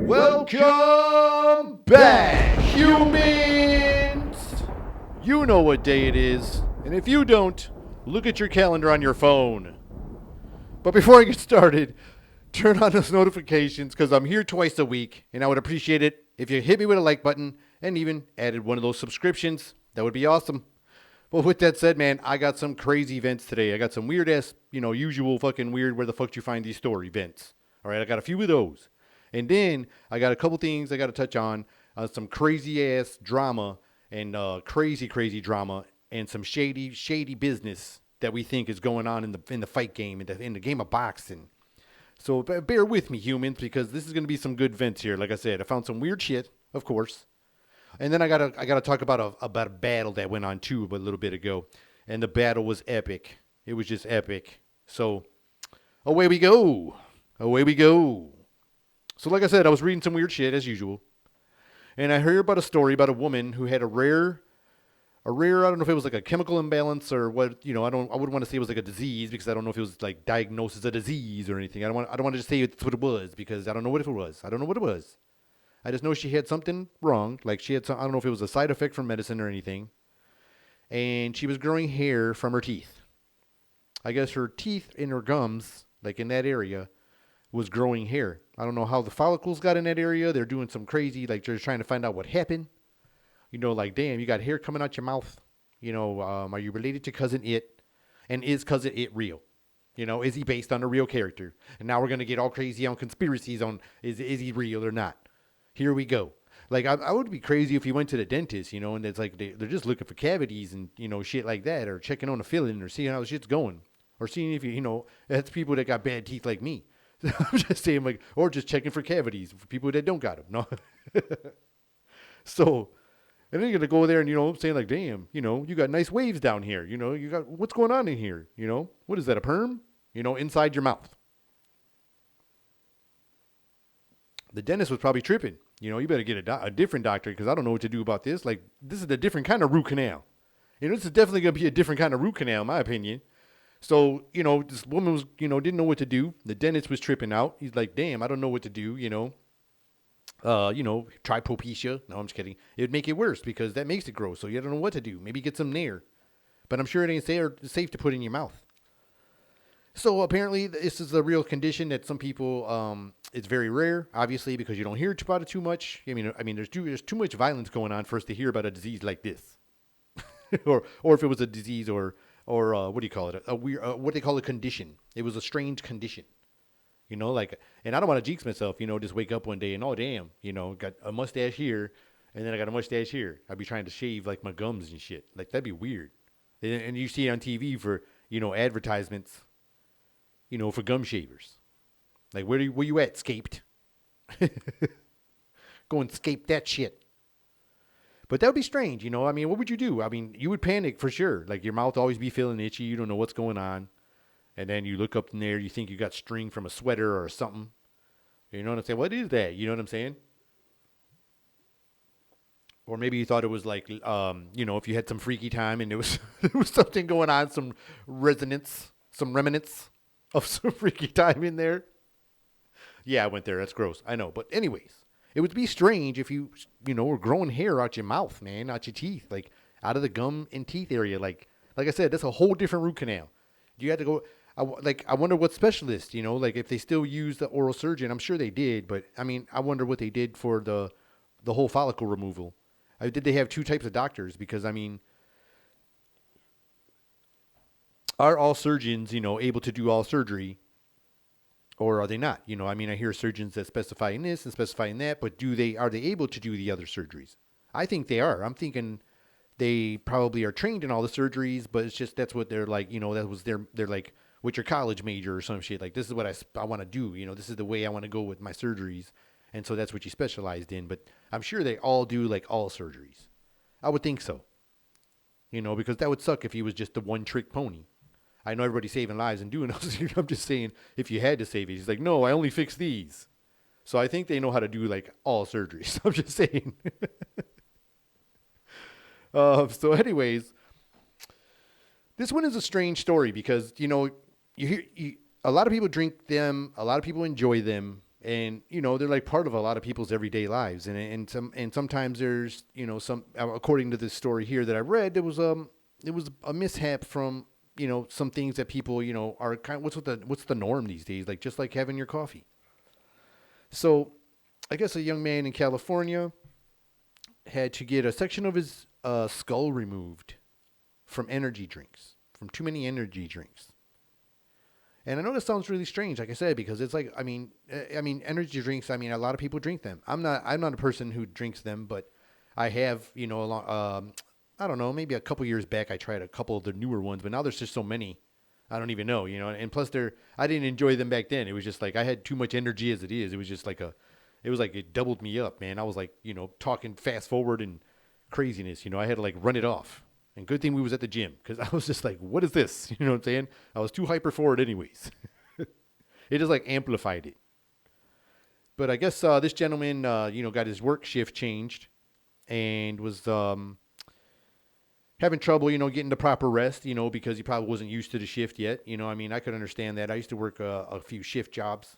Welcome back, humans! You know what day it is, and if you don't, look at your calendar on your phone. But before I get started, turn on those notifications because I'm here twice a week, and I would appreciate it if you hit me with a like button and even added one of those subscriptions. That would be awesome. But with that said, man, I got some crazy events today. I got some weird ass, usual fucking weird where the fuck you find these store events. All right, I got a few of those. And then I got a couple things I got to touch on. Some crazy ass drama and crazy drama and some shady business that we think is going on in the fight game, in the game of boxing. So bear with me, humans, because this is going to be some good events here. Like I said, I found some weird shit, of course. And then I gotta talk about a battle that went on too a little bit ago. And the battle was epic. It was just epic. So away we go. Away we go. So like I said, I was reading some weird shit as usual. And I heard about a story about a woman who had a rare, I don't know if it was like a chemical imbalance or what, I wouldn't want to say it was like a disease because I don't know if it was like diagnosed as a disease or anything. I don't want to just say it's what it was because I don't know what it was. I don't know what it was. I just know she had something wrong. Like she had some, I don't know if it was a side effect from medicine or anything. And she was growing hair from her teeth. I guess her teeth and her gums, like in that area, was growing hair. I don't know how the follicles got in that area. They're doing some crazy, like they're trying to find out what happened. Like, damn, you got hair coming out your mouth. Are you related to Cousin It? And is Cousin It real? Is he based on a real character? And now we're going to get all crazy on conspiracies on is he real or not? Here we go. Like, I would be crazy if you went to the dentist, and it's like they're just looking for cavities and, shit like that, or checking on a filling or seeing how the shit's going. Or seeing if that's people that got bad teeth like me. I'm just saying, like, or just checking for cavities for people that don't got them. No. So, and then you're going to go there and, saying like, damn, you got nice waves down here. You got, what's going on in here? What is that, a perm? Inside your mouth. The dentist was probably tripping. You better get a different doctor because I don't know what to do about this. Like, this is a different kind of root canal. This is definitely going to be a different kind of root canal, in my opinion. So, this woman was, didn't know what to do. The dentist was tripping out. He's like, damn, I don't know what to do, try Propecia. No, I'm just kidding. It would make it worse because that makes it grow. So you don't know what to do. Maybe get some Nair. But I'm sure it ain't safe to put in your mouth. So apparently this is a real condition that some people, it's very rare, obviously, because you don't hear about it too much. I mean, there's too much violence going on for us to hear about a disease like this. or if it was a disease or what do you call it? A weird, what they call a condition. It was a strange condition, and I don't want to jinx myself, just wake up one day and, oh, damn, got a mustache here and then I got a mustache here. I'd be trying to shave like my gums and shit. Like, that'd be weird. And you see it on TV for, advertisements, for gum shavers. Like, where you at, Scaped? Go and scape that shit. But that would be strange, what would you do? You would panic for sure. Like, your mouth always be feeling itchy. You don't know what's going on. And then you look up in there, you think you got string from a sweater or something. You know what I'm saying? What is that? You know what I'm saying? Or maybe you thought it was like, if you had some freaky time and there was something going on, some remnants of some freaky time in there. Yeah, I went there. That's gross. I know. But anyways. It would be strange if you were growing hair out your mouth, man, out your teeth, like out of the gum and teeth area. Like I said, that's a whole different root canal. You had to go, I wonder what specialists, like if they still use the oral surgeon. I'm sure they did, but I wonder what they did for the whole follicle removal. Did they have two types of doctors? Because, are all surgeons, able to do all surgery? Or are they not? I hear surgeons that specify in this and specify in that, but are they able to do the other surgeries? I think they are. I'm thinking they probably are trained in all the surgeries, but it's just that's what they're like, that was they're like, what's your college major or some shit? Like, this is what I want to do. This is the way I want to go with my surgeries. And so that's what you specialized in. But I'm sure they all do like all surgeries. I would think so. Because that would suck if he was just a one-trick pony. I know everybody's saving lives and doing those. I'm just saying, if you had to save it, he's like, no, I only fix these. So I think they know how to do like all surgeries. I'm just saying. So, anyways, this one is a strange story because you hear a lot of people drink them, a lot of people enjoy them, and they're like part of a lot of people's everyday lives. And sometimes there's some according to this story here that I read, it was a mishap from some things that people are kind of what's the norm these days, like just like having your coffee. So I guess a young man in California had to get a section of his skull removed from energy drinks, from too many energy drinks. And I know this sounds really strange, like I said, because it's like, energy drinks. I mean, a lot of people drink them. I'm not a person who drinks them, but I have, I don't know, maybe a couple years back, I tried a couple of the newer ones, but now there's just so many, I don't even know, And plus, I didn't enjoy them back then. It was just like I had too much energy as it is. It was just like it doubled me up, man. I was like, talking fast forward and craziness. I had to like run it off. And good thing we was at the gym because I was just like, what is this? You know what I'm saying? I was too hyper for it anyways. It just like amplified it. But I guess this gentleman, got his work shift changed and was having trouble, getting the proper rest, because he probably wasn't used to the shift yet. I could understand that. I used to work a few shift jobs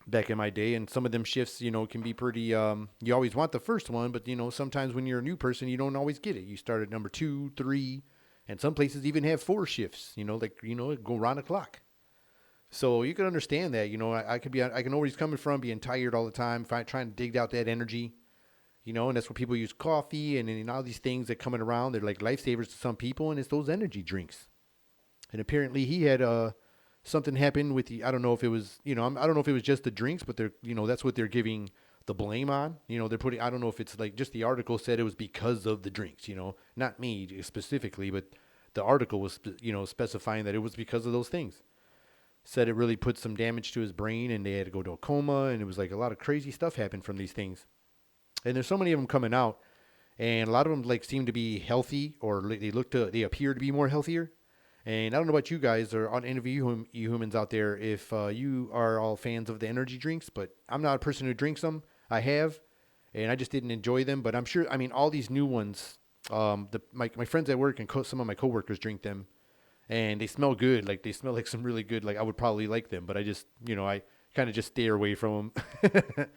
back in my day, and some of them shifts, can be pretty, you always want the first one, but, sometimes when you're a new person, you don't always get it. You start at number 2, 3, and some places even have 4 shifts, go around the clock. So you can understand that, I can know where he's coming from, being tired all the time, trying to dig out that energy, and that's where people use coffee and all these things that coming around. They're like lifesavers to some people, and it's those energy drinks. And apparently he had, something happened with I don't know if it was, I don't know if it was just the drinks, but they're, that's what they're giving the blame on. They're putting, I don't know if it's like just the article said it was because of the drinks, not me specifically, but the article was, specifying that it was because of those things. Said it really put some damage to his brain and they had to go to a coma, and it was like a lot of crazy stuff happened from these things. And there's so many of them coming out, and a lot of them like seem to be healthy, or they appear to be more healthier. And I don't know about you guys or on any of you humans out there if you are all fans of the energy drinks, but I'm not a person who drinks them. I have, and I just didn't enjoy them. But I'm sure, all these new ones, my friends at work and some of my coworkers drink them, and they smell good. Like they smell like some really good, like I would probably like them, but I just, I kind of just stay away from them.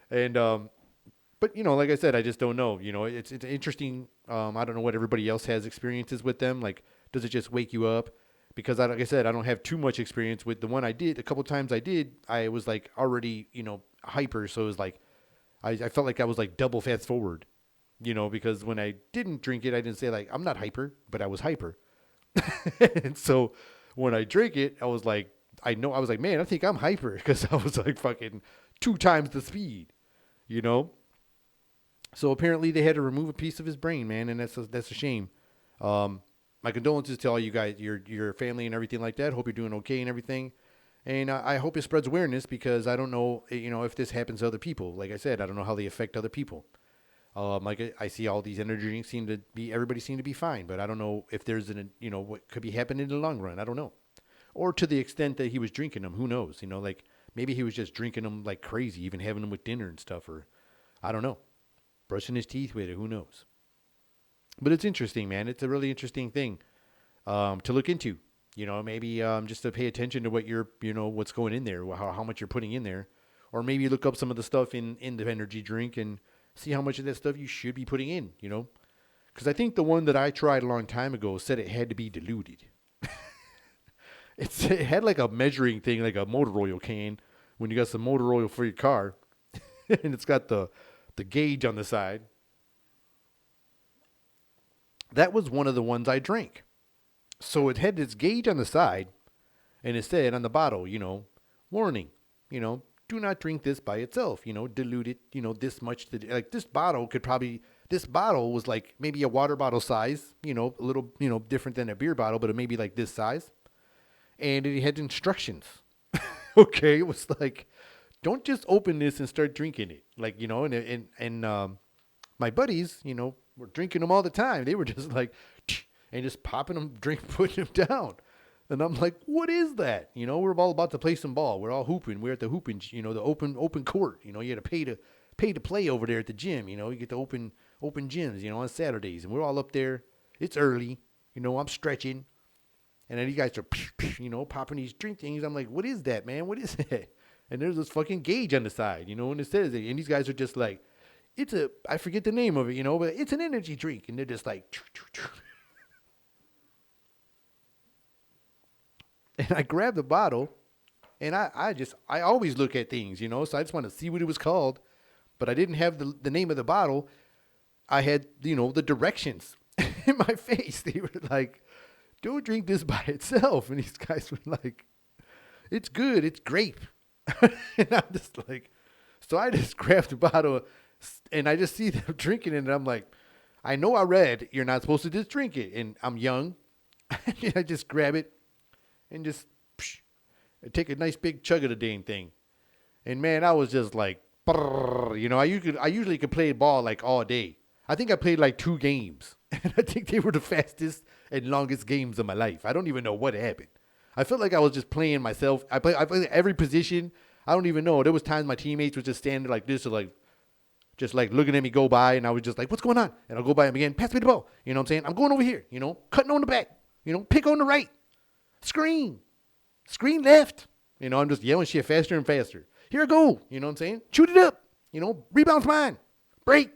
And, but, like I said, I just don't know. It's interesting. I don't know what everybody else has experiences with them. Like, does it just wake you up? Because, like I said, I don't have too much experience with the one I did. A couple times I was like already, hyper. So it was like, I felt like I was like double fast forward, because when I didn't drink it, I didn't say like, I'm not hyper, but I was hyper. And so when I drank it, I was like, man, I think I'm hyper because I was like fucking 2 times the speed, So apparently they had to remove a piece of his brain, man. And that's a shame. My condolences to all you guys, your family and everything like that. Hope you're doing okay and everything. And I hope it spreads awareness because I don't know, if this happens to other people. Like I said, I don't know how they affect other people. Like I see all these energy drinks everybody seem to be fine, but I don't know if there's what could be happening in the long run. I don't know. Or to the extent that he was drinking them, who knows? Like maybe he was just drinking them like crazy, even having them with dinner and stuff, or I don't know. Brushing his teeth with it, who knows? But it's interesting, man. It's a really interesting thing to look into. Maybe just to pay attention to what what's going in there, how much you're putting in there. Or maybe look up some of the stuff in the energy drink and see how much of that stuff you should be putting in, Because I think the one that I tried a long time ago said it had to be diluted. It had like a measuring thing, like a motor oil can, when you got some motor oil for your car. And it's got the gauge on the side. That was one of the ones I drank. So it had this gauge on the side, and it said on the bottle, warning, do not drink this by itself, dilute it, this much. Like this bottle was like maybe a water bottle size, a little, different than a beer bottle, but it may be like this size. And it had instructions. Okay, it was like, don't just open this and start drinking it. Like, and my buddies, were drinking them all the time. They were just like, and just popping them, putting them down. And I'm like, what is that? We're all about to play some ball. We're all hooping. We're at the hooping, the open court. You had to pay to play over there at the gym. You get to open gyms, on Saturdays. And we're all up there. It's early. I'm stretching. And then you guys are, popping these drink things. I'm like, what is that, man? What is that? And there's this fucking gauge on the side, and it says it. And these guys are just like, I forget the name of it, but it's an energy drink. And they're just like, and I grabbed the bottle, and I always look at things, so I just want to see what it was called. But I didn't have the name of the bottle. I had, the directions in my face. They were like, don't drink this by itself. And these guys were like, it's good. It's grape. And I'm just like, so I just grabbed the bottle and I just see them drinking it. And I'm like, I know I read you're not supposed to just drink it. And I'm young. And I just grab it and just take a nice big chug of the damn thing. And man, I was just like, I usually could play ball like all day. I think I played like 2 games. And I think they were the fastest and longest games of my life. I don't even know what happened. I felt like I was just playing myself. I played every position. I don't even know. There was times my teammates were just standing like this, or just looking at me go by, and I was just like, "What's going on?" And I'll go by them again. Pass me the ball. You know what I'm saying? I'm going over here. Cutting on the back. Pick on the right. Screen left. I'm just yelling shit faster and faster. Here I go. You know what I'm saying? Shoot it up. Rebound's mine. Break.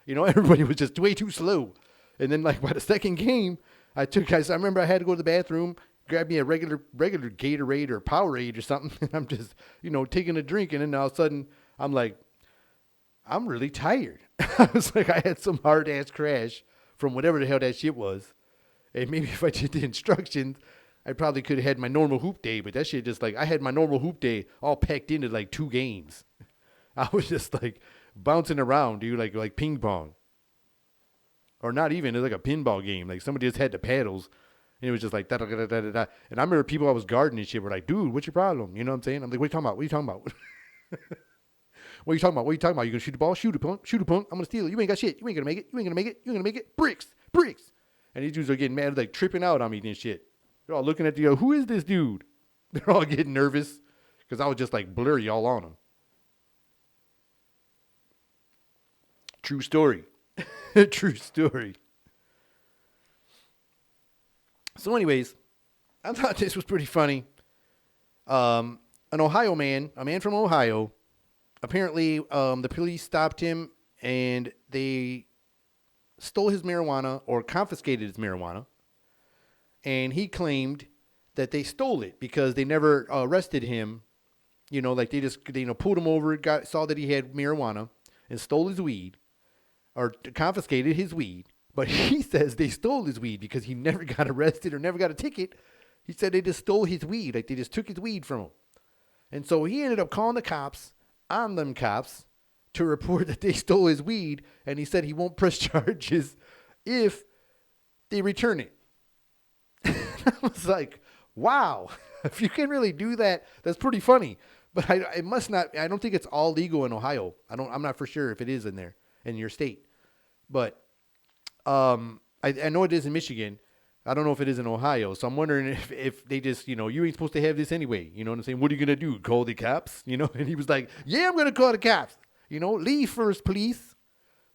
Everybody was just way too slow. And then like by the second game, I remember I had to go to the bathroom. Grab me a regular Gatorade or Powerade or something. And I'm just, taking a drink. And then all of a sudden, I'm like, I'm really tired. I was like, I had some hard-ass crash from whatever the hell that shit was. And maybe if I did the instructions, I probably could have had my normal hoop day. But that shit just like, I had my normal hoop day all packed into like 2 games. I was just like bouncing around, dude, like ping pong. Or not even, it was like a pinball game. Like somebody just had the paddles. And it was just like da da da da da da. And I remember people I was guarding and shit were like, dude, what's your problem? You know what I'm saying? I'm like, what are you talking about? What are you talking about? What are you talking about? What are you talking about? You gonna shoot the ball? Shoot it, punk. Shoot it, punk. I'm gonna steal it. You ain't got shit. You ain't gonna make it. You ain't gonna make it. You ain't gonna make it. Bricks. And these dudes are getting mad, like tripping out on me and shit. They're all looking at who is this dude? They're all getting nervous because I was just like blurry all on them. True story. True story. So anyways, I thought this was pretty funny. An Ohio man, a man from Ohio, apparently the police stopped him and they stole his marijuana or confiscated his marijuana. And he claimed that they stole it because they never arrested him. Like they just pulled him over, saw that he had marijuana and stole his weed or confiscated his weed. But he says they stole his weed because he never got arrested or never got a ticket. He said they just stole his weed. Like they just took his weed from him. And so he ended up calling the cops on them cops to report that they stole his weed. And he said he won't press charges if they return it. I was like, wow, if you can really do that, that's pretty funny. But I don't think it's all legal in Ohio. I'm not for sure if it is in there, in your state. But I know it is in Michigan. I don't know if it is in Ohio. So I'm wondering if they just, you ain't supposed to have this anyway. You know what I'm saying? What are you going to do? Call the cops? And he was like, yeah, I'm going to call the cops. Leave first, please.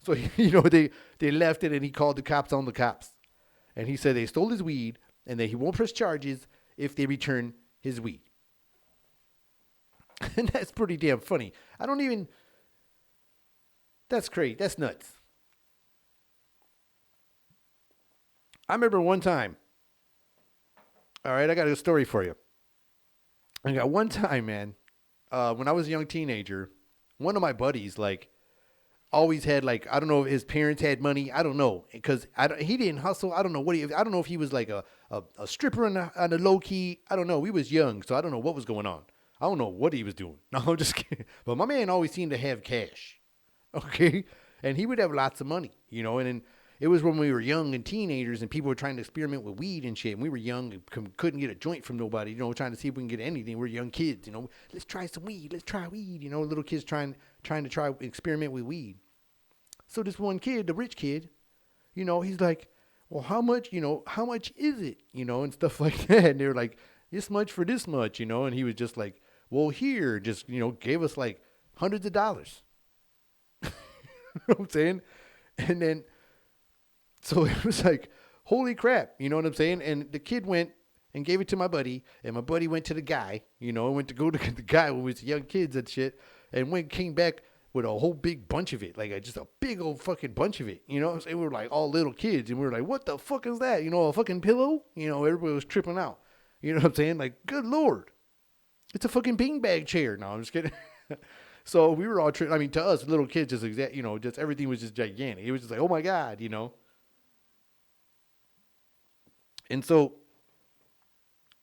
So, they left it and he called the cops on the cops. And he said they stole his weed and that he won't press charges if they return his weed. And that's pretty damn funny. That's crazy. That's nuts. I remember one time. All right, I got a story for you. I got one time, man, when I was a young teenager, one of my buddies, always had, I don't know if his parents had money. I don't know, because he didn't hustle. I don't know I don't know if he was like a stripper on the low key. I don't know. We was young, so I don't know what was going on. I don't know what he was doing. No, I'm just kidding. But my man always seemed to have cash. Okay? And he would have lots of money, and then it was when we were young and teenagers and people were trying to experiment with weed and shit. And we were young and couldn't get a joint from nobody, trying to see if we can get anything. We're young kids, let's try some weed. Let's try weed, little kids trying to experiment with weed. So this one kid, the rich kid, he's like, well, how much is it, and stuff like that. And they were like, this much for this much, and he was just like, well, here, just, gave us like hundreds of dollars. know what I'm saying? And then, so it was like, holy crap, you know what I'm saying? And the kid went and gave it to my buddy, and my buddy went to the guy, went to go to the guy when we was young kids and shit, and came back with a whole big bunch of it, like just a big old fucking bunch of it, you know what I'm saying? We were like all little kids, and we were like, what the fuck is that? A fucking pillow? Everybody was tripping out. You know what I'm saying? Like, good Lord. It's a fucking beanbag chair. No, I'm just kidding. So we were all tripping. I mean, to us, little kids, just just everything was just gigantic. It was just like, oh my God, And so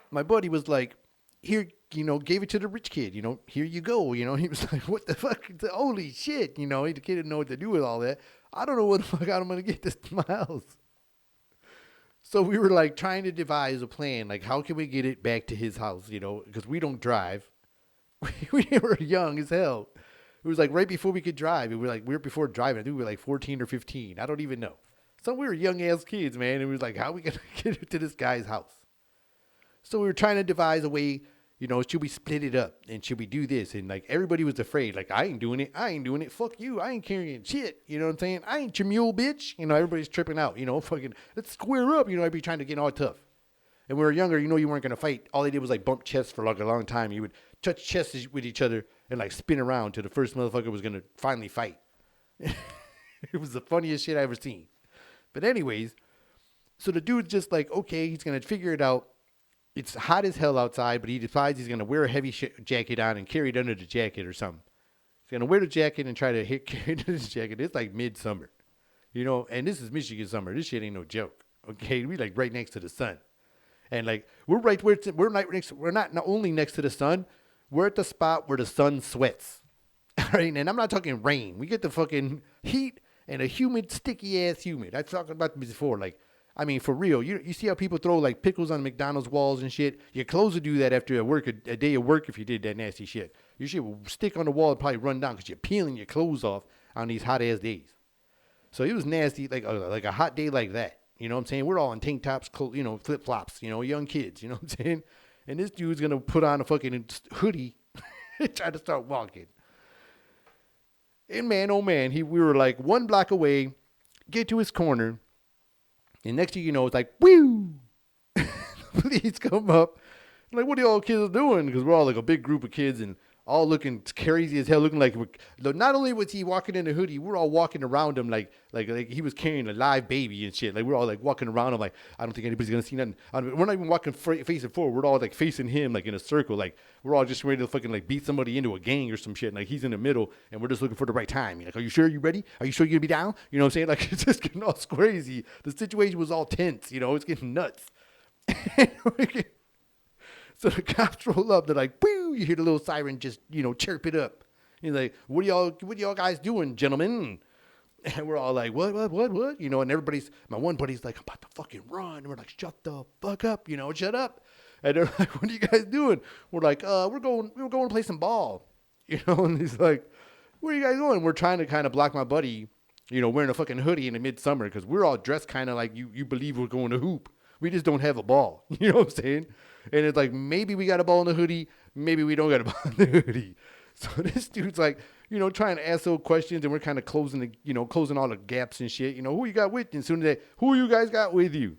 my buddy was like, here, gave it to the rich kid, here you go. He was like, what the fuck? Holy shit. The kid didn't know what to do with all that. I don't know what the fuck I'm going to get this to my house. So we were like trying to devise a plan. Like, how can we get it back to his house, because we don't drive. We were young as hell. It was like right before we could drive. We were before driving. I think we were like 14 or 15. I don't even know. So we were young ass kids, man. And we was like, how are we going to get it to this guy's house? So we were trying to devise a way, should we split it up? And should we do this? And like everybody was afraid. Like, I ain't doing it. Fuck you. I ain't carrying shit. You know what I'm saying? I ain't your mule, bitch. Everybody's tripping out. Fucking let's square up. I'd be trying to get all tough. And when we were younger, you weren't going to fight. All they did was like bump chests for like a long time. You would touch chests with each other and like spin around till the first motherfucker was going to finally fight. It was the funniest shit I ever seen. But anyways, so the dude's just like, okay, he's going to figure it out. It's hot as hell outside, but he decides he's going to wear a heavy jacket on and carry it under the jacket or something. He's going to wear the jacket and try to carry it under the jacket. It's like midsummer, and this is Michigan summer. This shit ain't no joke. Okay. We like right next to the sun. And like, we're right where we're not only next to the sun, we're at the spot where the sun sweats. All right. And I'm not talking rain. We get the fucking heat and a humid, sticky ass humid. I've talked about this before. Like, I mean, for real, you see how people throw like pickles on McDonald's walls and shit? Your clothes would do that after a day of work if you did that nasty shit. Your shit will stick on the wall and probably run down because you're peeling your clothes off on these hot ass days. So it was nasty, like a hot day like that. You know what I'm saying? We're all in tank tops, flip flops, young kids, you know what I'm saying? And this dude's going to put on a fucking hoodie and try to start walking. And man, oh man, we were like one block away, get to his corner. And next thing you know, it's like, woo! Police come up. I'm like, what are y'all kids doing? Because we're all like a big group of kids and all looking crazy as hell, looking like not only was he walking in a hoodie, we're all walking around him like he was carrying a live baby and shit. Like we're all like walking around him like, I don't think anybody's gonna see nothing. We're not even walking facing forward. We're all like facing him like in a circle. Like we're all just ready to fucking like beat somebody into a gang or some shit. And, like he's in the middle and we're just looking for the right time. You're like, are you sure you ready? Are you sure you're gonna be down? You know what I'm saying? Like it's just getting all crazy. The situation was all tense. It's getting nuts. So the cops roll up. They're like, "Boo!" You hear the little siren just, chirp it up. He's like, "What are y'all guys doing, gentlemen?" And we're all like, "What?" And my one buddy's like, "I'm about to fucking run." And we're like, "Shut the fuck up, shut up." And they're like, "What are you guys doing?" We're like, we're going to play some ball." And he's like, "Where are you guys going?" We're trying to kind of block my buddy, wearing a fucking hoodie in the midsummer because we're all dressed kind of like you believe we're going to hoop. We just don't have a ball. You know what I'm saying? And it's like, maybe we got a ball in the hoodie. Maybe we don't got a ball in the hoodie. So this dude's like, trying to ask those questions. And we're kind of closing all the gaps and shit. Who you got with you? And soon as who you guys got with you?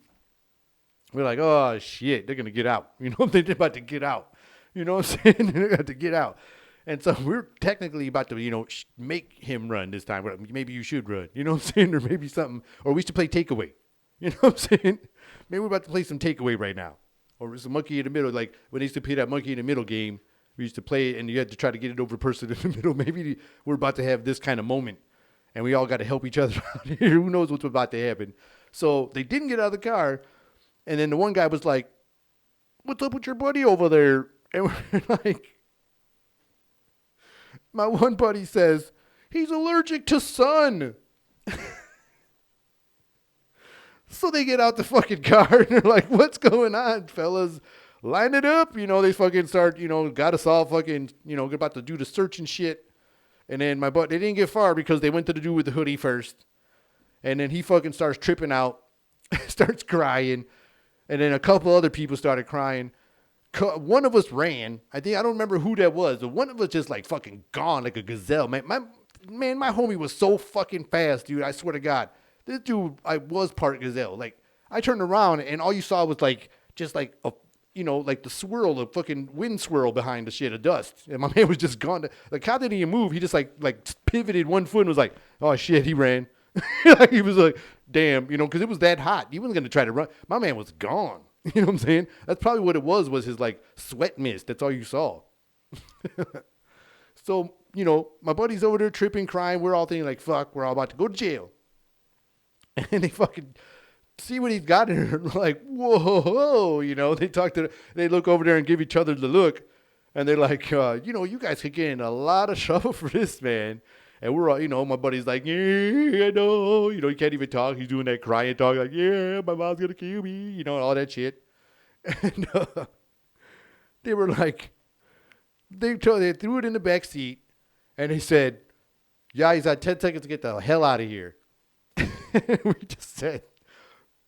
We're like, oh, shit. They're going to get out. They're about to get out. You know what I'm saying? They're about to get out. And so we're technically about to, make him run this time. Maybe you should run. You know what I'm saying? Or maybe something. Or we should play takeaway. You know what I'm saying? Maybe we're about to play some takeaway right now. Or it's a monkey in the middle. Like when they used to play that monkey in the middle game, we used to play it and you had to try to get it over the person in the middle. Maybe we're about to have this kind of moment and we all got to help each other out here. Who knows what's about to happen? So they didn't get out of the car. And then the one guy was like, "What's up with your buddy over there?" And we're like, my one buddy says, "He's allergic to sun." So they get out the fucking car and they're like, "What's going on, fellas? Line it up." They fucking start, got us all fucking, about to do the search and shit. And then they didn't get far because they went to the dude with the hoodie first. And then he fucking starts tripping out, starts crying. And then a couple other people started crying. One of us ran. I don't remember who that was. But one of us just like fucking gone like a gazelle. Man, man, my homie was so fucking fast, dude. I swear to God. This dude, I was part gazelle. Like, I turned around and all you saw was like, just like a, like the swirl, the fucking wind swirl behind the shit of dust. And my man was just gone. The cop didn't even move. He just like pivoted one foot and was like, oh shit, he ran. Like, he was like, damn, because it was that hot. He wasn't going to try to run. My man was gone. You know what I'm saying? That's probably what it was his like sweat mist. That's all you saw. So, my buddy's over there tripping, crying. We're all thinking like, fuck, we're all about to go to jail. And they fucking see what he's got in her. Like, whoa, they look over there and give each other the look. And they're like, you guys could get in a lot of trouble for this, man. And we're all, my buddy's like, yeah, I know. He can't even talk. He's doing that crying talk like, yeah, my mom's going to kill me, all that shit. And they were like, they threw it in the back seat. And they said, yeah, he's got 10 seconds to get the hell out of here. We just said,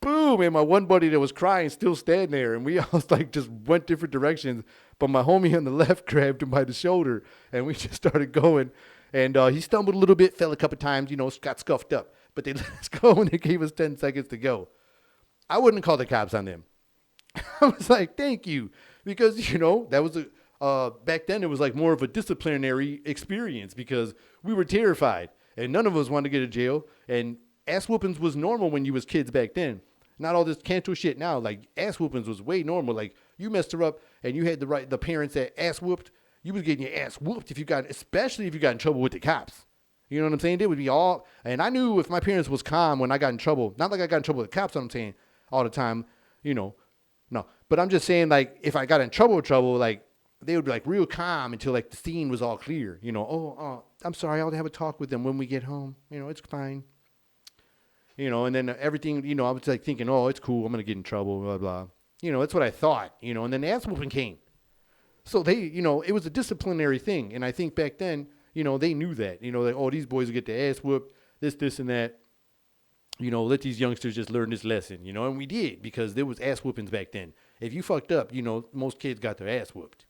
boom. And my one buddy that was crying still standing there. And we all like just went different directions. But my homie on the left grabbed him by the shoulder. And we just started going. And he stumbled a little bit, fell a couple times, got scuffed up. But they let us go and they gave us 10 seconds to go. I wouldn't call the cops on them. I was like, thank you. Because, that was back then it was like more of a disciplinary experience because we were terrified. And none of us wanted to get to jail. And ass whoopings was normal when you was kids back then. Not all this cancel shit now. Like, ass whoopings was way normal. Like, you messed her up and you had the parents that ass whooped. You was getting your ass whooped especially if you got in trouble with the cops. You know what I'm saying? They would be all, and I knew if my parents was calm when I got in trouble, not like I got in trouble with the cops, I'm saying all the time, no. But I'm just saying, like, if I got in trouble, like, they would be like real calm until like the scene was all clear. I'm sorry, I'll have a talk with them when we get home. It's fine. And then everything, I was like thinking, oh, it's cool. I'm going to get in trouble, blah, blah. That's what I thought, and then the ass whooping came. So they, it was a disciplinary thing. And I think back then, they knew that, like, oh, these boys will get their ass whooped, this and that. Let these youngsters just learn this lesson, and we did because there was ass whoopings back then. If you fucked up, most kids got their ass whooped,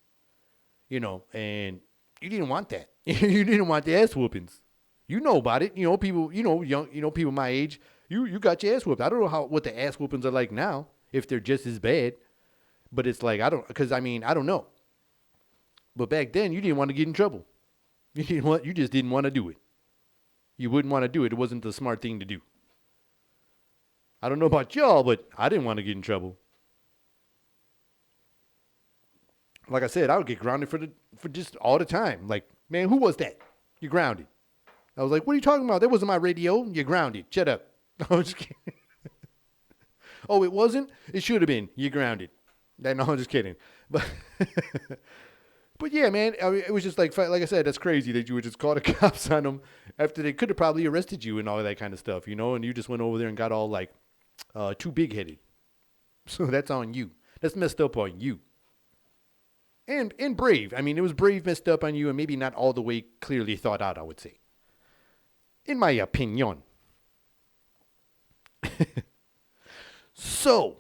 and you didn't want that. You didn't want the ass whoopings. You know about it. People, young, people my age, you got your ass whooped. I don't know what the ass whoopings are like now, if they're just as bad, but it's like, I don't know. But back then, you didn't want to get in trouble. You just didn't want to do it. You wouldn't want to do it. It wasn't the smart thing to do. I don't know about y'all, but I didn't want to get in trouble. Like I said, I would get grounded for just all the time. Like, man, who was that? You're grounded. I was like, what are you talking about? That wasn't my radio. You're grounded. Shut up. No, I'm just kidding. Oh, it wasn't? It should have been. You're grounded. No, I'm just kidding. But yeah, man, it was just like I said, that's crazy that you would just call the cops on them after they could have probably arrested you and all that kind of stuff, and you just went over there and got all like too big-headed. So that's on you. That's messed up on you. And brave. It was brave messed up on you and maybe not all the way clearly thought out, I would say. In my opinion. So,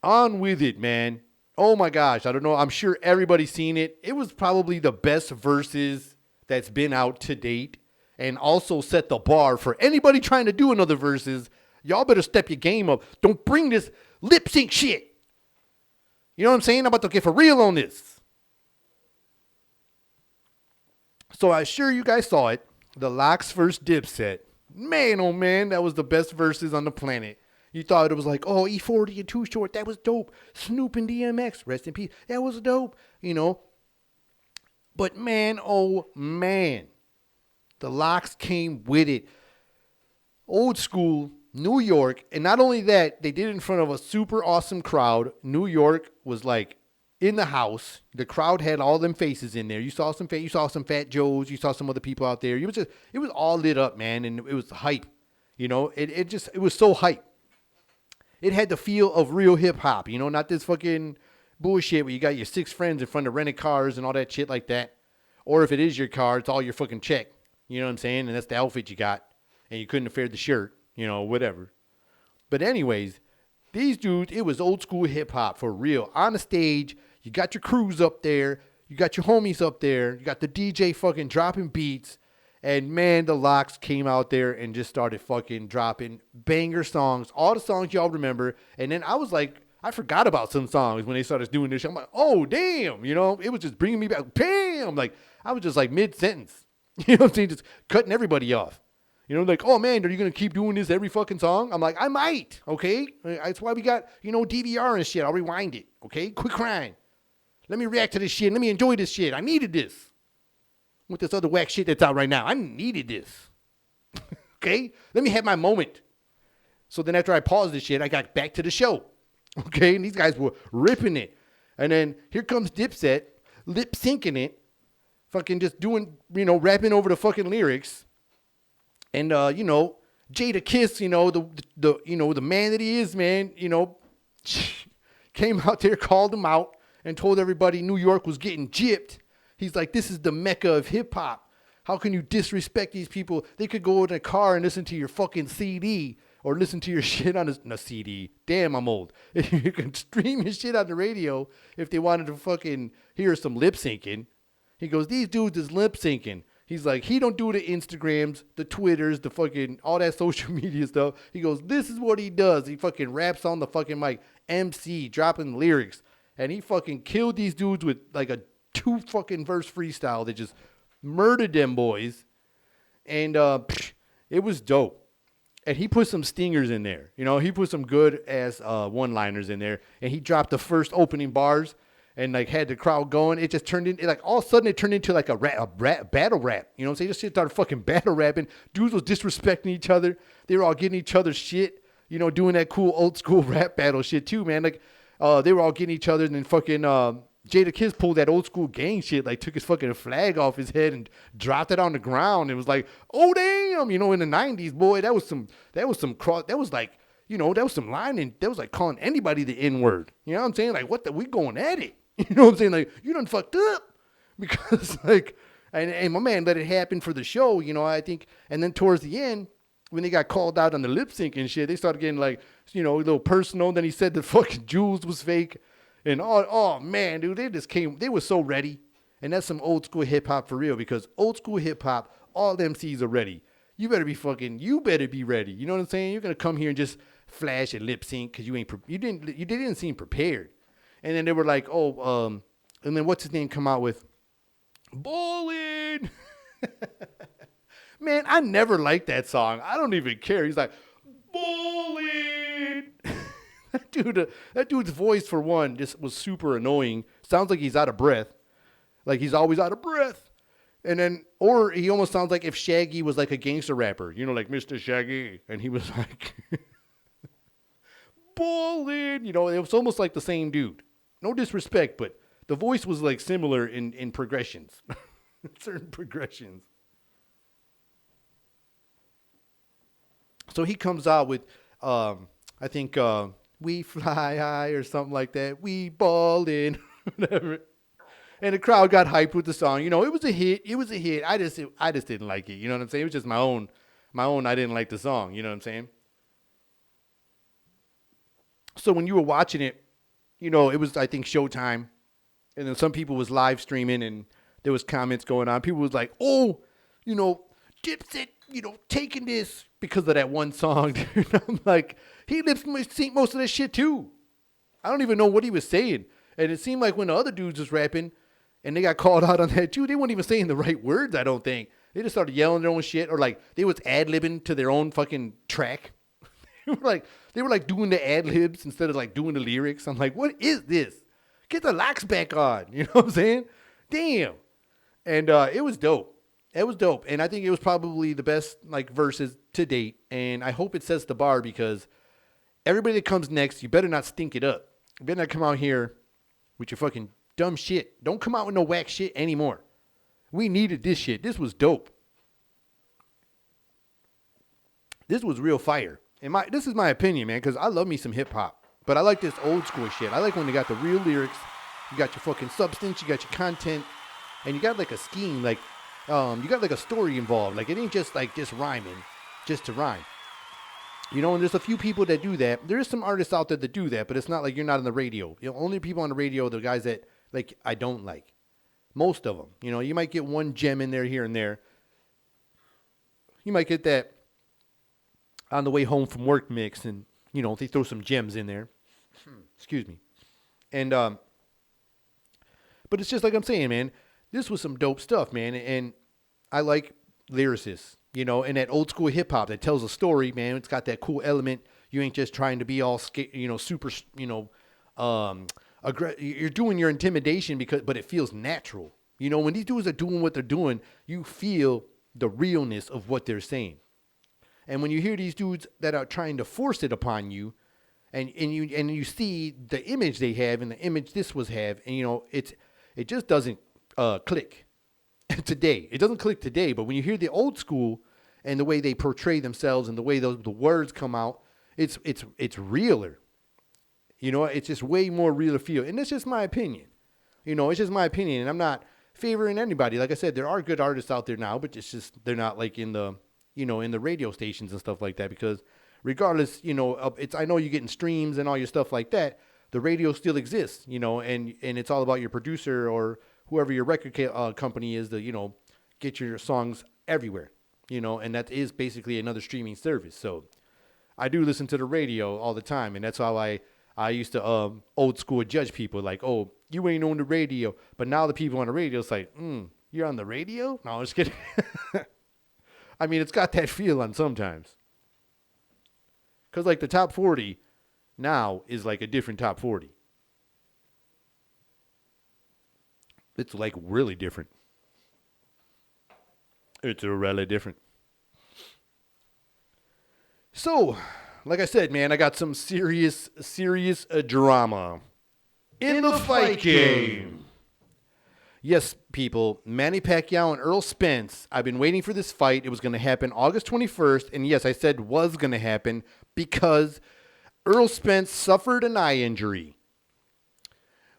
on with it, man. Oh my gosh, I don't know. I'm sure everybody's seen it. It was probably the best versus that's been out to date and also set the bar for anybody trying to do another versus. Y'all better step your game up. Don't bring this lip sync shit. You know what I'm saying? I'm about to get for real on this. So I'm sure you guys saw it. The Lox Vs Dipset. Man, oh man, that was the best versus on the planet. You thought it was like, oh, E40 and Too Short, that was dope. Snoop and DMX, rest in peace, that was dope, But man, oh man, the Lox came with it. Old school, New York, and not only that, they did it in front of a super awesome crowd. New York was like in the house. The crowd had all them faces in there. You saw some Fat Joes, you saw some other people out there. It was all lit up, man, and it was hype. It was so hype. It had the feel of real hip hop, not this fucking bullshit where you got your 6 friends in front of rented cars and all that shit like that. Or if it is your car, it's all your fucking check. You know what I'm saying? And that's the outfit you got. And you couldn't afford the shirt, whatever. But anyways, these dudes, it was old school hip hop for real. On the stage, you got your crews up there. You got your homies up there. You got the DJ fucking dropping beats. And man, the Lox came out there and just started fucking dropping banger songs, all the songs y'all remember. And then I was like, I forgot about some songs when they started doing this shit. I'm like, oh, damn, it was just bringing me back. Bam! Like, I was just like mid-sentence. You know what I'm saying? Just cutting everybody off. Like, oh, man, are you going to keep doing this every fucking song? I'm like, I might, okay? That's why we got, DVR and shit. I'll rewind it, okay? Quit crying. Let me react to this shit. Let me enjoy this shit. I needed this. With this other whack shit that's out right now. I needed this. Okay? Let me have my moment. So then after I paused this shit, I got back to the show. Okay? And these guys were ripping it. And then here comes Dipset, lip syncing it, fucking just doing, rapping over the fucking lyrics. And, Jada Kiss, the man that he is, man, came out there, called him out, and told everybody New York was getting gypped. He's like, this is the mecca of hip-hop. How can you disrespect these people? They could go in a car and listen to your fucking CD or listen to your shit on a CD. Damn, I'm old. You can stream your shit on the radio if they wanted to fucking hear some lip syncing. He goes, these dudes is lip syncing. He's like, he don't do the Instagrams, the Twitters, the fucking, all that social media stuff. He goes, this is what he does. He fucking raps on the fucking mic, MC, dropping lyrics. And he fucking killed these dudes with like a 2 fucking verse freestyle that just murdered them boys. And it was dope. And he put some stingers in there. He put some good ass one-liners in there. And he dropped the first opening bars and like had the crowd going. It just turned into, like, all of a sudden it turned into like a battle rap. So they just started fucking battle rapping. Dudes was disrespecting each other. They were all getting each other's shit. Doing that cool old school rap battle shit too, man. Like they were all getting each other, and then fucking Jada Kiss pulled that old school gang shit, like took his fucking flag off his head and dropped it on the ground. It was like, oh damn, in the 90s, boy, that was some line, and that was like calling anybody the N-word. You know what I'm saying? Like, we going at it. You know what I'm saying? Like, you done fucked up. Because like, and my man let it happen for the show, I think. And then towards the end, when they got called out on the lip sync and shit, they started getting like, a little personal. Then he said the fucking Jules was fake. And oh man, dude, they were so ready. And that's some old school hip hop for real, because old school hip hop, all the MCs are ready. You better be ready. You know what I'm saying? You're going to come here and just flash and lip sync because you didn't seem prepared. And then they were like, and then what's his name come out with? Ballin'. Man, I never liked that song. I don't even care. He's like, ballin'. That dude's voice, for one, just was super annoying. Sounds like he's out of breath. Like he's always out of breath. And then, or he almost sounds like if Shaggy was like a gangster rapper, like Mr. Shaggy. And he was like, ballin'. It was almost like the same dude. No disrespect, but the voice was like similar in progressions. Certain progressions. So he comes out with, I think, we fly high or something like that. We ballin', whatever. And the crowd got hyped with the song. It was a hit. It was a hit. I just didn't like it. You know what I'm saying? It was just my own. I didn't like the song. You know what I'm saying? So when you were watching it, it was, I think, Showtime. And then some people was live streaming and there was comments going on. People was like, oh, Dipset, taking this because of that one song. I'm like, he lip synced most of that shit too. I don't even know what he was saying. And it seemed like when the other dudes was rapping and they got called out on that too, they weren't even saying the right words, I don't think. They just started yelling their own shit, or like they was ad-libbing to their own fucking track. They were like doing the ad-libs instead of like doing the lyrics. I'm like, what is this? Get the Lox back on. You know what I'm saying? Damn. And it was dope. It was dope. And I think it was probably the best like verses to date. And I hope it sets the bar, because everybody that comes next, you better not stink it up. You better not come out here with your fucking dumb shit. Don't come out with no whack shit anymore. We needed this shit. This was dope. This was real fire. And this is my opinion, man, because I love me some hip hop. But I like this old school shit. I like when they got the real lyrics. You got your fucking substance. You got your content. And you got like a scheme. Like, you got like a story involved. Like, it ain't just like just rhyming just to rhyme. And there's a few people that do that. There is some artists out there that do that, but it's not like you're not on the radio. Only people on the radio are the guys that like I don't like. Most of them. You might get one gem in there here and there. You might get that on the way home from work mix, and they throw some gems in there. Excuse me. And but it's just like I'm saying, man. This was some dope stuff, man. And I like lyricists, and that old school hip hop that tells a story, man. It's got that cool element. You ain't just trying to be all, super, you're doing your intimidation but it feels natural. When these dudes are doing what they're doing, you feel the realness of what they're saying. And when you hear these dudes that are trying to force it upon you, and you see the image they have and the image this was have, and it just doesn't click today. It doesn't click today, but when you hear the old school and the way they portray themselves and the way the words come out, it's realer. It's just way more real to feel. And it's just my opinion. It's just my opinion, and I'm not favoring anybody. Like I said, there are good artists out there now, but it's just they're not like in the in the radio stations and stuff like that, because regardless, I know you're getting streams and all your stuff like that. The radio still exists, and it's all about your producer or whoever your record company is to, get your songs everywhere, and that is basically another streaming service. So I do listen to the radio all the time, and that's how I used to old school judge people like, oh, you ain't on the radio. But now the people on the radio, it's like, you're on the radio? No, I'm just kidding. I mean, it's got that feel on sometimes. Because like the top 40 now is like a different top 40. It's like really different. It's really different. So, like I said, man, I got some serious drama in the fight game. Yes, people, Manny Pacquiao and Errol Spence. I've been waiting for this fight. It was going to happen August 21st. And yes, I said was going to happen because Errol Spence suffered an eye injury.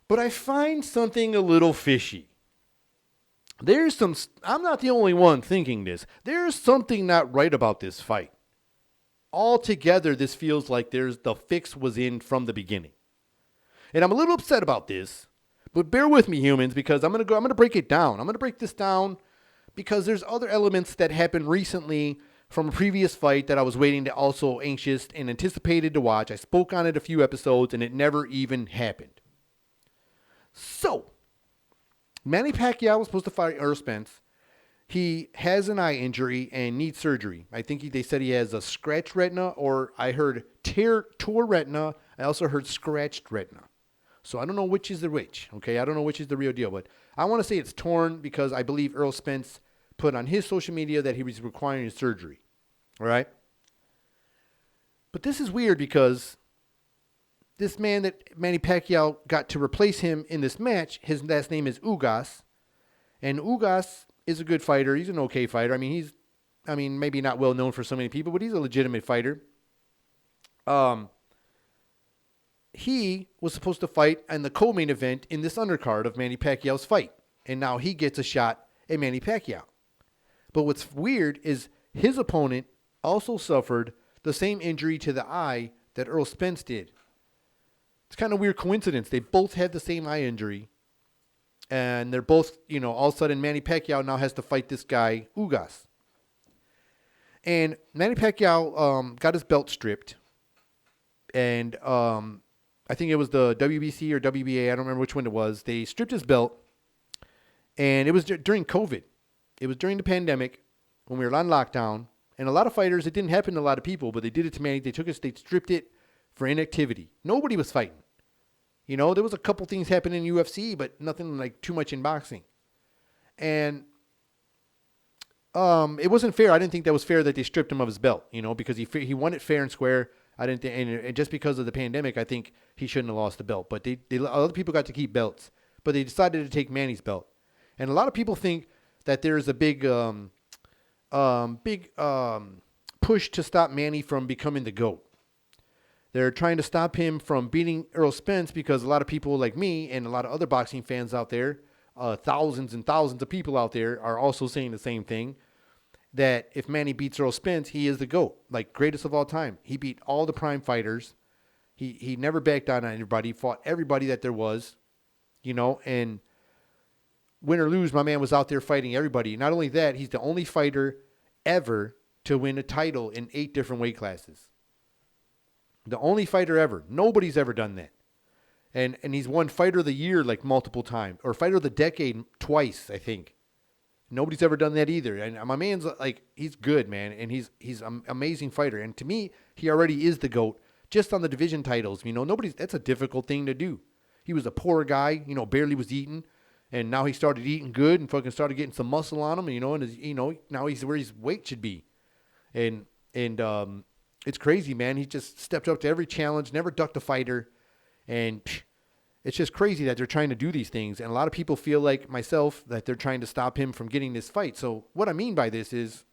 But I find something a little fishy. I'm not the only one thinking this. There's something not right about this fight. Altogether, this feels like the fix was in from the beginning. And I'm a little upset about this. But bear with me, humans, because I'm going to break it down. I'm going to break this down because there's other elements that happened recently from a previous fight that I was waiting to also anxious and anticipated to watch. I spoke on it a few episodes, and it never even happened. So, Manny Pacquiao was supposed to fight Errol Spence. He has an eye injury and needs surgery. I think they said he has a scratched retina, or I heard tore retina. I also heard scratched retina. So I don't know which is the which, okay? I don't know which is the real deal, but I want to say it's torn because I believe Errol Spence put on his social media that he was requiring surgery, all right? But this is weird because this man that Manny Pacquiao got to replace him in this match, his last name is Ugas, and Ugas is a good fighter. He's an okay fighter. I mean, maybe not well known for so many people, but he's a legitimate fighter. He was supposed to fight in the co-main event in this undercard of Manny Pacquiao's fight. And now he gets a shot at Manny Pacquiao. But what's weird is his opponent also suffered the same injury to the eye that Errol Spence did. It's kind of a weird coincidence. They both had the same eye injury. And they're both, all of a sudden Manny Pacquiao now has to fight this guy, Ugas. And Manny Pacquiao got his belt stripped. And I think it was the WBC or WBA. I don't remember which one it was. They stripped his belt. And it was during COVID. It was during the pandemic when we were on lockdown. And a lot of fighters, it didn't happen to a lot of people, but they did it to Manny. They stripped it for inactivity. Nobody was fighting. There was a couple things happening in UFC, but nothing like too much in boxing. And it wasn't fair. I didn't think that was fair that they stripped him of his belt, because he won it fair and square. I didn't think, and just because of the pandemic, I think he shouldn't have lost the belt. But other people got to keep belts, but they decided to take Manny's belt. And a lot of people think that there's a big push to stop Manny from becoming the GOAT. They're trying to stop him from beating Errol Spence because a lot of people like me and a lot of other boxing fans out there, thousands and thousands of people out there are also saying the same thing, that if Manny beats Errol Spence, he is the GOAT, like greatest of all time. He beat all the prime fighters. He never backed down on anybody, fought everybody that there was, and win or lose, my man was out there fighting everybody. Not only that, he's the only fighter ever to win a title in 8 different weight classes. The only fighter ever. Nobody's ever done that. And he's won Fighter of the Year like multiple times, or Fighter of the Decade twice, I think. Nobody's ever done that either. And my man's like, he's good, man, and he's an amazing fighter. And to me, he already is the GOAT just on the division titles. You know, that's a difficult thing to do. He was a poor guy, you know, barely was eating, and now he started eating good and fucking started getting some muscle on him, you know, and now he's where his weight should be. And it's crazy, man. He just stepped up to every challenge, never ducked a fighter, and it's just crazy that they're trying to do these things. And a lot of people feel like myself that they're trying to stop him from getting this fight. So what I mean by this is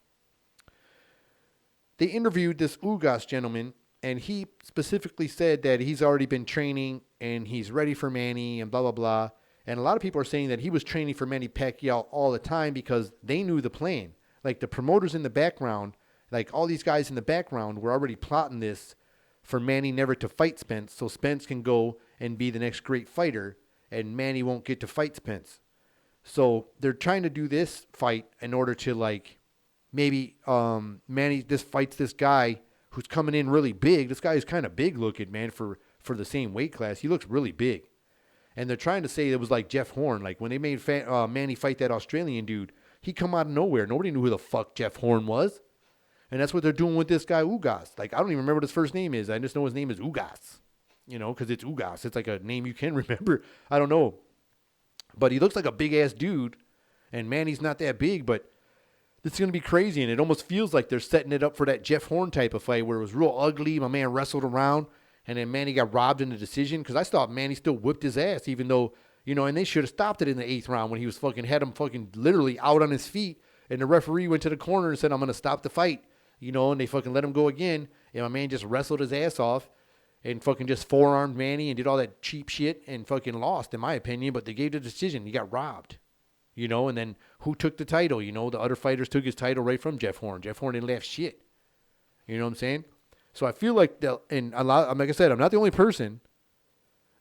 they interviewed this Ugas gentleman, and he specifically said that he's already been training and he's ready for Manny and blah, blah, blah. And a lot of people are saying that he was training for Manny Pacquiao all the time because they knew the plan. Like the promoters in the background, like all these guys in the background were already plotting this for Manny never to fight Spence, so Spence can go and be the next great fighter, and Manny won't get to fight Spence. So they're trying to do this fight in order to, like, maybe Manny fights this guy who's coming in really big. This guy is kind of big looking, man, for the same weight class. He looks really big. And they're trying to say it was like Jeff Horn. Like when they made Manny fight that Australian dude, he come out of nowhere. Nobody knew who the fuck Jeff Horn was. And that's what they're doing with this guy, Ugas. Like, I don't even remember what his first name is. I just know his name is Ugas. You know, because it's Ugas. It's like a name you can remember. I don't know. But he looks like a big-ass dude. And Manny's not that big, but it's going to be crazy. And it almost feels like they're setting it up for that Jeff Horn type of fight where it was real ugly. My man wrestled around. And then Manny got robbed in the decision. Because I thought Manny still whipped his ass, even though, you know, and they should have stopped it in the 8th round when he was had him fucking literally out on his feet. And the referee went to the corner and said, I'm going to stop the fight. You know, and they fucking let him go again. And my man just wrestled his ass off and fucking just forearmed Manny and did all that cheap shit and fucking lost, in my opinion. But they gave the decision. He got robbed. You know, and then who took the title? You know, the other fighters took his title right from Jeff Horn. Jeff Horn didn't laugh shit. You know what I'm saying? So I feel like, and a lot, like I said, I'm not the only person,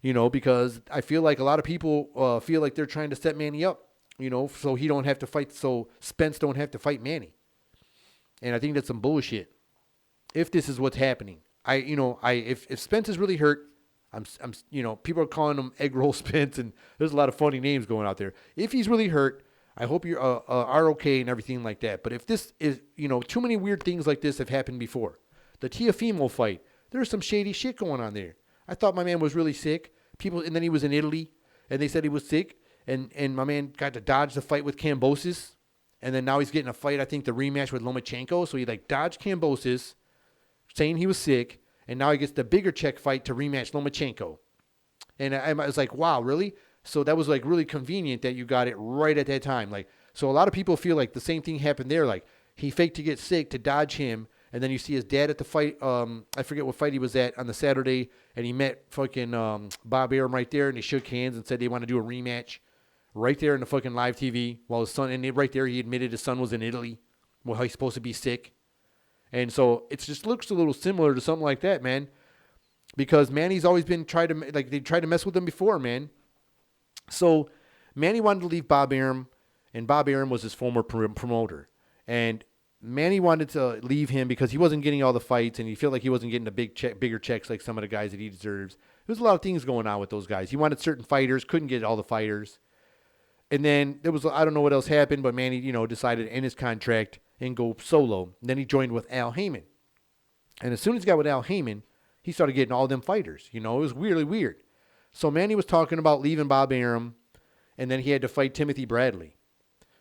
you know, because I feel like a lot of people feel like they're trying to set Manny up, you know, so he don't have to fight, so Spence don't have to fight Manny. And I think that's some bullshit. If this is what's happening, if Spence is really hurt, I'm, you know, people are calling him Egg Roll Spence, and there's a lot of funny names going out there. If he's really hurt, I hope you are okay and everything like that. But if this is, you know, too many weird things like this have happened before. The Tiafimo fight, there's some shady shit going on there. I thought my man was really sick. And then he was in Italy, and they said he was sick, and my man got to dodge the fight with Kambosos. And then now he's getting a fight, I think, the rematch with Lomachenko. So he, like, dodged Kambosos, saying he was sick. And now he gets the bigger check fight to rematch Lomachenko. And I was like, wow, really? So that was, like, really convenient that you got it right at that time. Like, so a lot of people feel like the same thing happened there. Like, he faked to get sick to dodge him. And then you see his dad at the fight. I forget what fight he was at on the Saturday. And he met fucking Bob Arum right there. And they shook hands and said they want to do a rematch. Right there in the fucking live TV, while his son, and right there he admitted his son was in Italy, while he's supposed to be sick. And so it just looks a little similar to something like that, man. Because Manny's always been they tried to mess with him before, man. So Manny wanted to leave Bob Arum, and Bob Arum was his former promoter. And Manny wanted to leave him because he wasn't getting all the fights, and he felt like he wasn't getting the bigger checks like some of the guys that he deserves. There's a lot of things going on with those guys. He wanted certain fighters, couldn't get all the fighters. And then there was, I don't know what else happened, but Manny, you know, decided to end his contract and go solo. And then he joined with Al Heyman. And as soon as he got with Al Heyman, he started getting all them fighters. You know, it was really weird. So Manny was talking about leaving Bob Arum, and then he had to fight Timothy Bradley.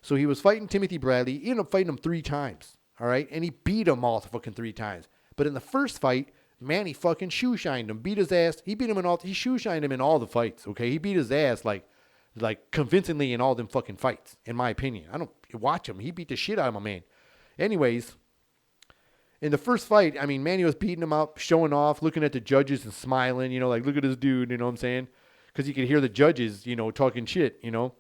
So he was fighting Timothy Bradley. He ended up fighting him 3 times, all right? And he beat him all fucking 3 times. But in the first fight, Manny fucking shoe-shined him, beat his ass. He shoe-shined him in all the fights, okay? He beat his ass like convincingly in all them fucking fights, in my opinion. I don't watch him. He beat the shit out of my man. Anyways, in the first fight, I mean, Manny was beating him up, showing off, looking at the judges and smiling, you know, like, look at this dude, you know what I'm saying? Because you could hear the judges, you know, talking shit, you know,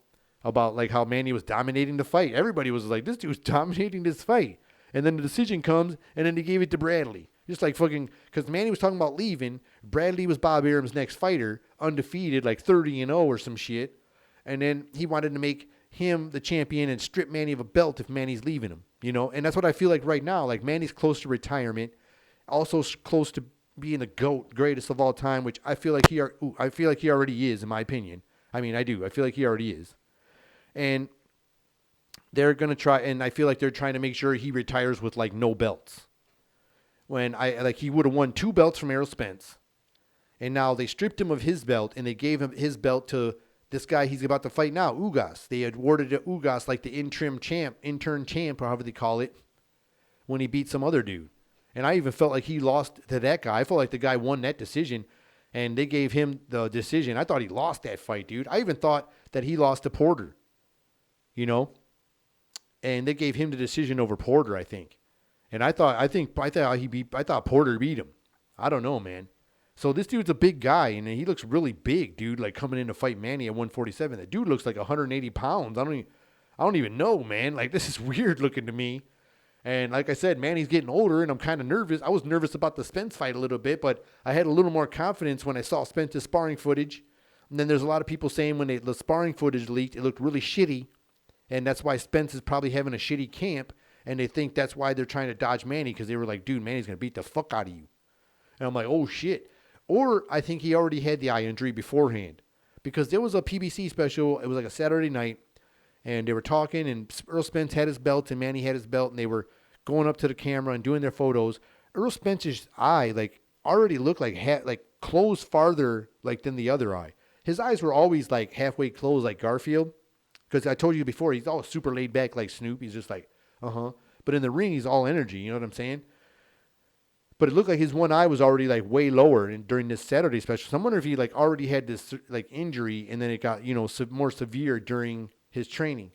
about like how Manny was dominating the fight. Everybody was like, this dude's dominating this fight. And then the decision comes, and then they gave it to Bradley. Just like fucking, because Manny was talking about leaving. Bradley was Bob Arum's next fighter, undefeated, like 30-0 or some shit. And then he wanted to make him the champion and strip Manny of a belt if Manny's leaving him. You know, and that's what I feel like right now. Like Manny's close to retirement, also close to being the GOAT, greatest of all time, which I feel like he already is, in my opinion. I mean, I do. I feel like he already is. And they're going to try, and I feel like they're trying to make sure he retires with like no belts. When he would have won 2 belts from Errol Spence. And now they stripped him of his belt and they gave him his belt to this guy he's about to fight now, Ugas. They awarded it to Ugas like the intern champ, or however they call it, when he beat some other dude. And I even felt like he lost to that guy. I felt like the guy won that decision, and they gave him the decision. I thought he lost that fight, dude. I even thought that he lost to Porter, you know? And they gave him the decision over Porter, I think. And I thought Porter beat him. I don't know, man. So this dude's a big guy, and he looks really big, dude, like coming in to fight Manny at 147. That dude looks like 180 pounds. I don't even know, man. Like, this is weird looking to me. And like I said, Manny's getting older, and I'm kind of nervous. I was nervous about the Spence fight a little bit, but I had a little more confidence when I saw Spence's sparring footage. And then there's a lot of people saying when the sparring footage leaked, it looked really shitty, and that's why Spence is probably having a shitty camp, and they think that's why they're trying to dodge Manny, because they were like, dude, Manny's going to beat the fuck out of you. And I'm like, oh, shit. Or I think he already had the eye injury beforehand, because there was a PBC special. It was like a Saturday night, and they were talking, and Earl Spence had his belt, and Manny had his belt, and they were going up to the camera and doing their photos. Earl Spence's eye, like, already looked like closed farther, like, than the other eye. His eyes were always, like, halfway closed, like Garfield, because I told you before, he's all super laid back like Snoop. He's just like, uh-huh. But in the ring, he's all energy, you know what I'm saying? But it looked like his one eye was already, like, way lower during this Saturday special. So I wonder if he, like, already had this, like, injury, and then it got, you know, more severe during his training.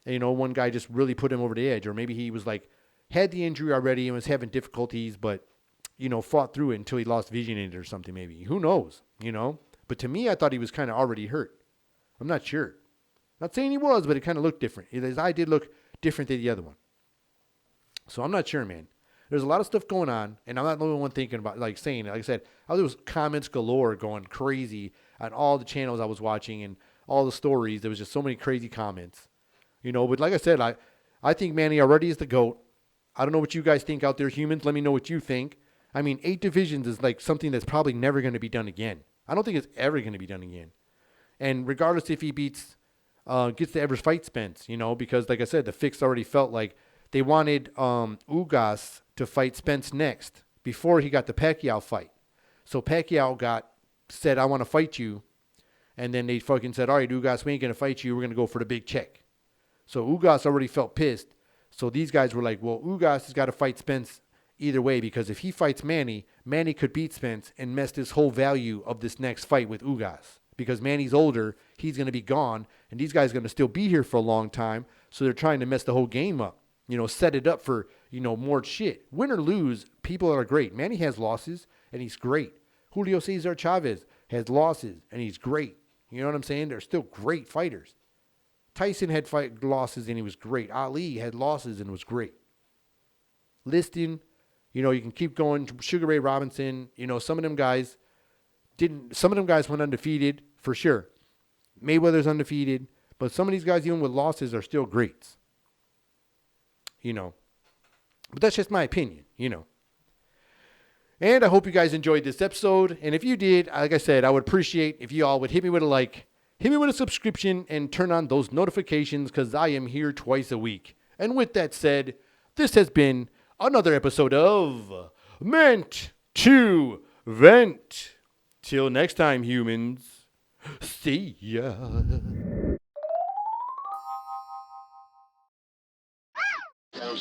And, you know, one guy just really put him over the edge. Or maybe he was, like, had the injury already and was having difficulties, but, you know, fought through it until he lost vision in it or something maybe. Who knows, you know? But to me, I thought he was kind of already hurt. I'm not sure. Not saying he was, but it kind of looked different. His eye did look different than the other one. So I'm not sure, man. There's a lot of stuff going on, and I'm not the only one thinking about, like, saying it. Like I said, there was comments galore going crazy on all the channels I was watching and all the stories. There was just so many crazy comments, you know. But like I said, I think Manny already is the GOAT. I don't know what you guys think out there, humans. Let me know what you think. I mean, 8 divisions is like something that's probably never going to be done again. I don't think it's ever going to be done again. And regardless if he gets to ever fight Spence, you know, because like I said, the fix already felt like they wanted Ugas to fight Spence next before he got the Pacquiao fight. So Pacquiao said, I want to fight you. And then they fucking said, all right, Ugas, we ain't going to fight you. We're going to go for the big check. So Ugas already felt pissed. So these guys were like, well, Ugas has got to fight Spence either way, because if he fights Manny, Manny could beat Spence and mess this whole value of this next fight with Ugas. Because Manny's older, he's going to be gone, and these guys are going to still be here for a long time. So they're trying to mess the whole game up. You know, set it up for, you know, more shit. Win or lose, people are great. Manny has losses, and he's great. Julio Cesar Chavez has losses, and he's great. You know what I'm saying? They're still great fighters. Tyson had losses, and he was great. Ali had losses and was great. Liston, you know, you can keep going. Sugar Ray Robinson, you know, some of them guys went undefeated for sure. Mayweather's undefeated, but some of these guys, even with losses, are still greats. You know, but that's just my opinion, you know. And I hope you guys enjoyed this episode. And if you did, like I said, I would appreciate if you all would hit me with a like, hit me with a subscription, and turn on those notifications, because I am here twice a week. And with that said, this has been another episode of Meant to Vent. Till next time, humans. See ya. No,